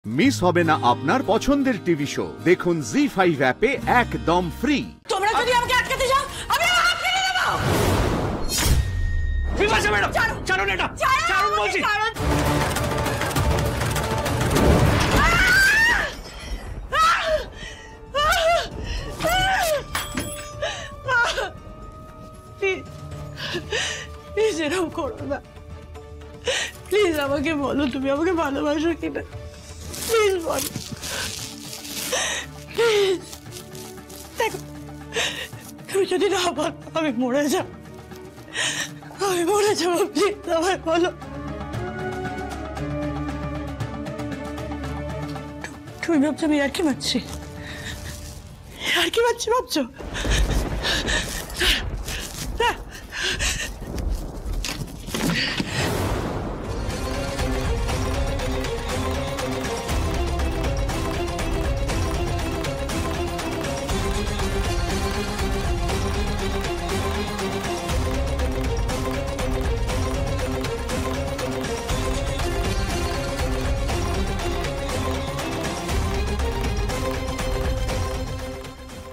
Miss হবে না আপনার পছন্দের টিভি শো। দেখুন জি5 অ্যাপে একদম ফ্রি। তোমরা যদি আমাকে আটকাতে যাও আমি হাত কেটে দেব। বিপাশা ম্যাডাম ছাড়ুন এটা, ছাড়ুন বলছি। প্লিজ এরকম করো না, প্লিজ আমাকে বলো তুমি আমাকে ভালোবাসো কিনা, প্লিজ বলো প্লিজ। দেখো তুমি যদি না বলো আমি মরে যাবো, আমি মরে যাবো, প্লিজ আমায় বলো। তুমি ভাবছো আমি আর কি মারছি ভাবছো?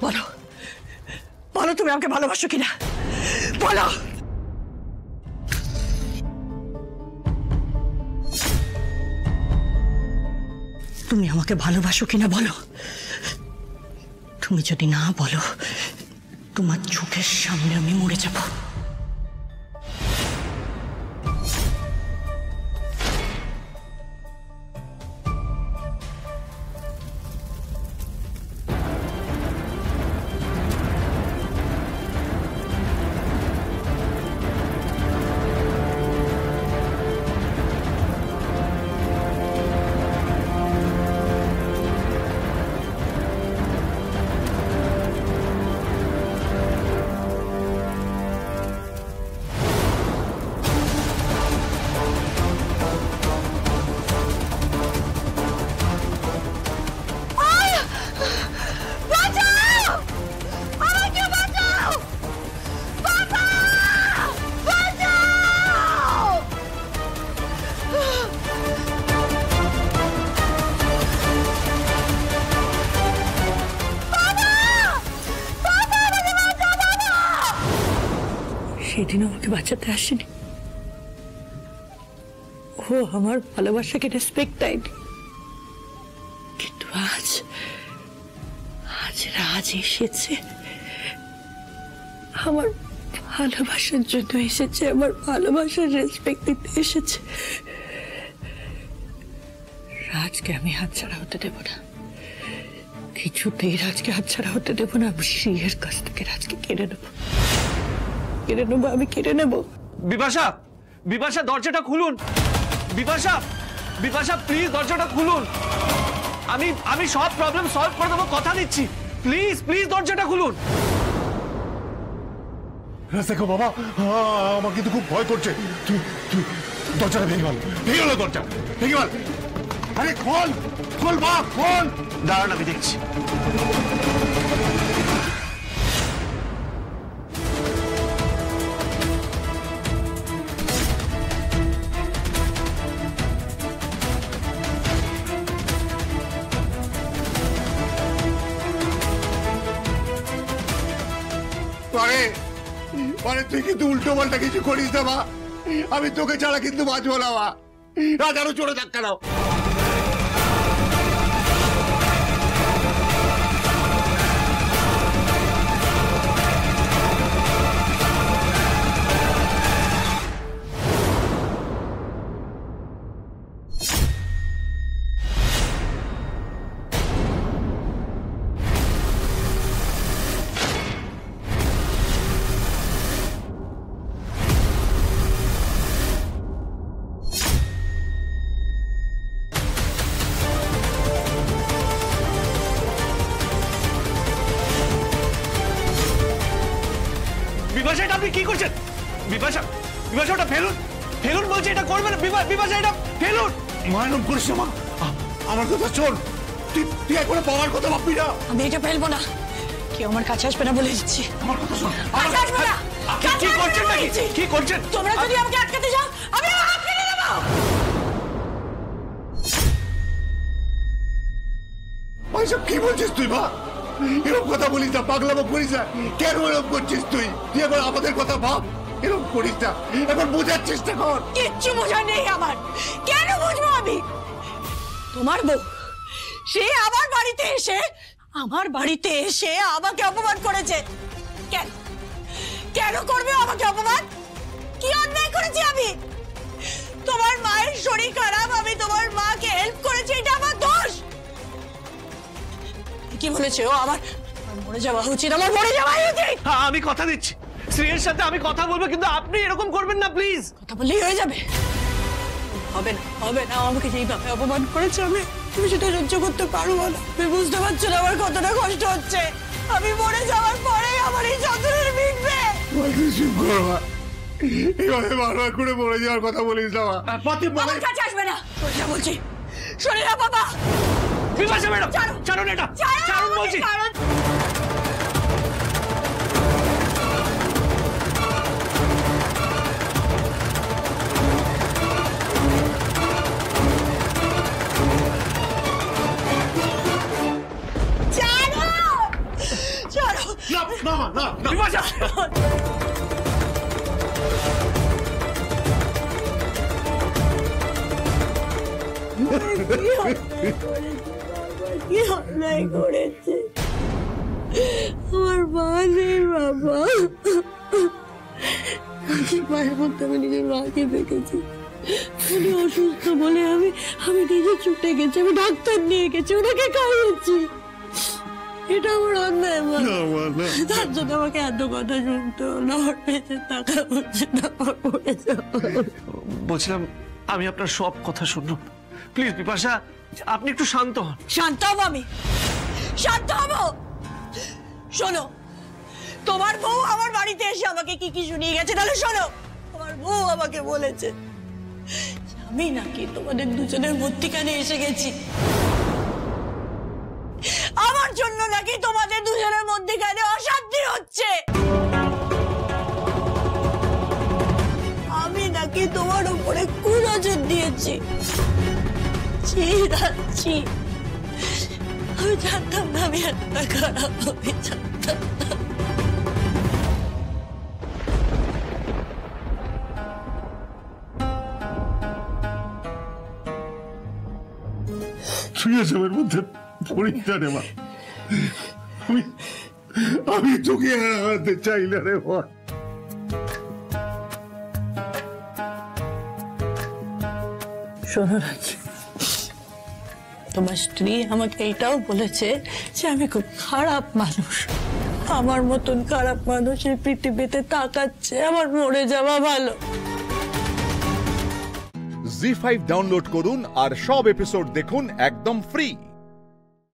বলো বলো তুমি আমাকে ভালোবাসো কিনা, বলো। তুমি আমাকে ভালোবাসো কিনা বলো। তুমি যদি না বলো তোমার চোখের সামনে আমি মরে যাব। সেদিন আমাকে বাঁচাতে আসেনি, ও আমার ভালোবাসাকে রেসপেক্ট দেয়নি, কিন্তু আজ রাজ এসেছে, আমার ভালোবাসার জন্য এসেছে, আমার ভালোবাসার রেসপেক্ট দিতে এসেছে। রাজকে আমি হাতছাড়া হতে দেব না, কিছুতেই রাজকে হাতছাড়া হতে দেব না। আমি শ্রীয়ের কাছ থেকে রাজকে কেড়ে নেবো, আমি কেড়ে নেব। বিপাশা দরজাটা খুলুন। বিপাশা প্লিজ দরজাটা খুলুন। আমি সব প্রবলেম সলভ করে দেবো, কথা দিচ্ছি। প্লিজ দরজাটা খুলুন। দেখো বাবা, আমার কিন্তু খুব ভয় করছে। তুই দরজাটা ভেঙে গেল দরজা ভেঙে গেল। আরে খোল বাপ, খোল। দাঁড়ান আমি দেখছি। তুই কিন্তু উল্টো পাল্টা কিছু করিস না মা, আমি তোকে ছাড়া কিন্তু বাঁচবো না মা। রাজ আরো চড়ে ধাক্কা দাও। বিপাশা এটা আপনি কি করছেন? বিপাশা ওটা ফেলুন বলছে, এটা করবেন। বিপাশা এটা ফেলুন। মায়নম করিস না মা, আমার কথা শোন। তুই একবার পাওয়ার কথা ভাববি না। আমি এটা ফেলবো না, কেউ আমার কাছে আসবে না বলে দিচ্ছি। আমার কথা শোন। কি করছেন নাকি? কি করছেন? তোমরা যদি আমাকে আটকাতে যাও আমি হাত কেটে দেব। এসব কি বলছিস তুই মা? এরকম কথা বলিস না, পাগলামো করিস না। কেন এরকম করছিস তুই? তুই এবার আমাদের কথা ভাব, এরকম করিস না। এবার বোঝার চেষ্টা কর। কিচ্ছু বোঝা নেই আমার। কেন বুঝবো আমি? তোমার বউ সে আমার বাড়িতে এসে আমাকে অপমান করেছে। কেন কেন করবে আমাকে অপমান? কি অন্যায় করেছি আমি? তোমার মায়ের শরীর খারাপ, আমি তোমার মাকে হেল্প করেছি, এটা আমার দোষ? কি বলেছে ও? আমার মরে যাওয়া উচিত, আমার মরে যাওয়াই উচিত। হ্যাঁ, আমি কথা দিচ্ছি, শ্রেয়ের সাথে আমি কথা বলবো, কিন্তু আপনি এরকম করবেন না প্লিজ। কথা বললেই হয়ে যাবে? হবে না। আমাকে যেইভাবে অপমান করেছে আমি সেটা সহ্য করতে পারবো না। তুমি বুঝতে পারছো না আমার কতটা কষ্ট হচ্ছে। আমি মরে যাওয়ার পরে আমার এই যন্ত্রণা মিটবে। চুপ কর মা, এভাবে বারবার করে মরে যাওয়ার কথা বলিস না মা। আমার কাছে আসবে না, সোজা বলছি। শোনে না বাবা, বিপাশা ম্যাডাম, ছাড়ুন এটা, ছাড়ুন বলছি। বিপাশা, কি অন্যায় করেছে আমার মা নেই বাবা। মায়ের মধ্যে আমি নিজের মাকে দেখেছি, উনি অসুস্থ বলে আমি নিজে ছুটে গেছি, আমি ডাক্তার নিয়ে গেছি, ওনাকে খাইয়েছি। এটা আমার অন্যায় মা। তার জন্য আমাকে এত কথা শুনতে হলো। আমার পেছনে টাকা হচ্ছে না, আমার পড়ে যাবো। বলছিলাম আমি আপনার সব কথা শুনলাম, প্লিজ বিপাশা আপনি একটু শান্ত হন। শান্ত হবো আমি? শান্ত হবো? শোনো, তোমার বউ আমার বাড়িতে এসে আমাকে কি কি শুনিয়ে গেছে, তাহলে শোনো। তোমার বউ আমাকে বলেছে আমি নাকি তোমাদের দুজনের মধ্যিখানে এসে গেছি, আমার জন্য নাকি তোমাদের দুজনের মধ্যিখানে অশান্তি হচ্ছে, আমি নাকি তোমার উপরে কুনজর দিয়েছি। আমি জানতাম না আমি এতটা খারাপ, আমি জানতাম না। তুই এসবের মধ্যে পড়িস না রে মা। আমি তোকে হারাতে চাই না রে মা। শোনো রাজ, তোমার স্ত্রী আমাকে এটাও বলেছে যে আমি খুব খারাপ মানুষ, আমার মতন খারাপ মানুষের পৃথিবীতে তাকাচ্ছে, আমার মরে যাওয়া ভালো। জি5 ডাউনলোড করুন আর সব এপিসোড দেখুন একদম ফ্রি।